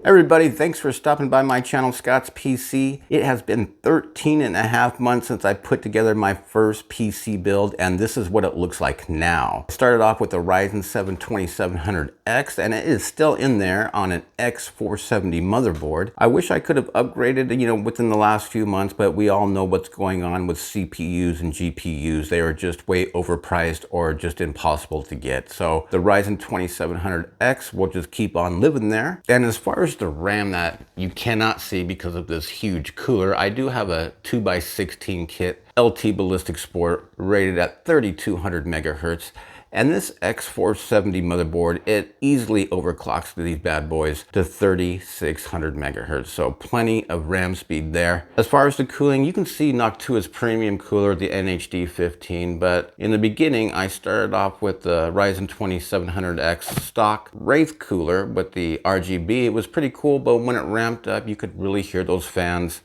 Everybody, thanks for stopping by my channel, Scott's PC. It has been 13.5 months since I put together my first PC build, and this is what it looks like now. I started off with a Ryzen 7 2700X, and it is still in there on an X470 motherboard. I wish I could have upgraded, within the last few months, but we all know what's going on with CPUs and GPUs. They are just way overpriced or just impossible to get. So the Ryzen 2700X will just keep on living there. And as far as the RAM that you cannot see because of this huge cooler, I do have a 2x16 kit LT Ballistic Sport rated at 3200 megahertz. And this X470 motherboard, it easily overclocks these bad boys to 3600 megahertz. So plenty of RAM speed there. As far as the cooling, you can see Noctua's premium cooler, the NH-D15. But in the beginning, I started off with the Ryzen 2700X stock Wraith cooler with the RGB. It was pretty cool, but when it ramped up, you could really hear those fans.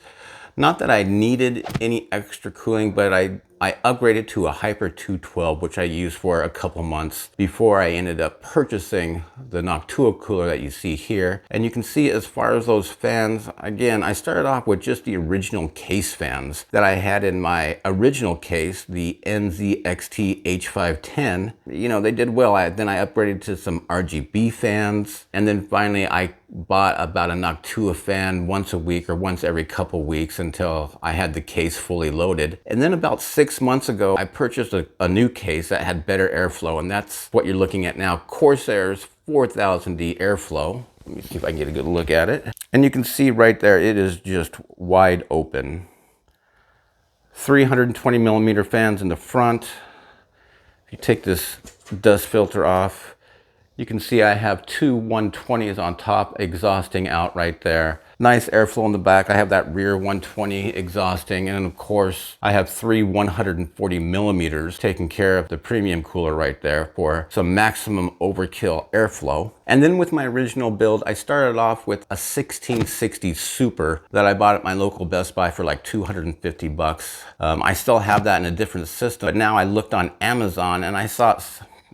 Not that I needed any extra cooling, but I upgraded to a Hyper 212, which I used for a couple months before I ended up purchasing the Noctua cooler that you see here. And you can see as far as those fans, again, I started off with just the original case fans that I had in my original case, the NZXT H510. They did well. Then I upgraded to some RGB fans. And then finally I bought about a Noctua fan once a week or once every couple weeks until I had the case fully loaded. And then about 6 months ago, I purchased a new case that had better airflow, and that's what you're looking at now, Corsair's 4000D airflow. Let me see if I can get a good look at it. And you can see right there, it is just wide open. 320 millimeter fans in the front. If you take this dust filter off, you can see I have two 120s on top exhausting out right there. Nice airflow in the back. I have that rear 120 exhausting, and of course I have three 140 millimeters taking care of the premium cooler right there for some maximum overkill airflow. And then with my original build, I started off with a 1660 Super that I bought at my local Best Buy for like 250 bucks. I still have that in a different system, but now I looked on Amazon and I saw it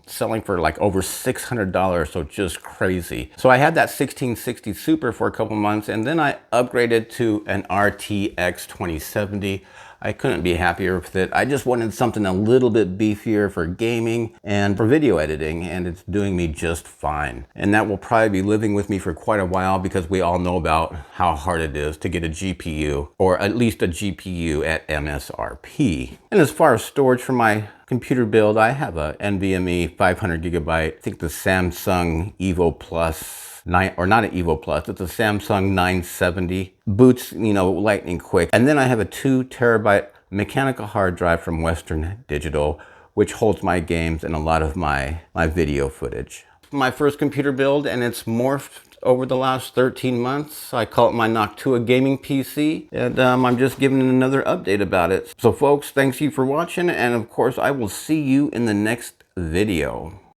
selling for like over $600, so just crazy. So I had that 1660 Super for a couple months, and then I upgraded to an RTX 2070. I couldn't be happier with it. I just wanted something a little bit beefier for gaming and for video editing, and it's doing me just fine. And that will probably be living with me for quite a while because we all know about how hard it is to get a GPU, or at least a GPU at MSRP. And as far as storage for my computer build, I have a NVMe 500 gigabyte. I think the Samsung Evo Plus 9, or not an Evo Plus, it's a Samsung 970. Boots, lightning quick. And then I have a 2 terabyte mechanical hard drive from Western Digital, which holds my games and a lot of my video footage. My first computer build, and it's morphed over the last 13 months. I call it my Noctua gaming PC, and I'm just giving another update about it. So folks, thanks you for watching, and of course I will see you in the next video.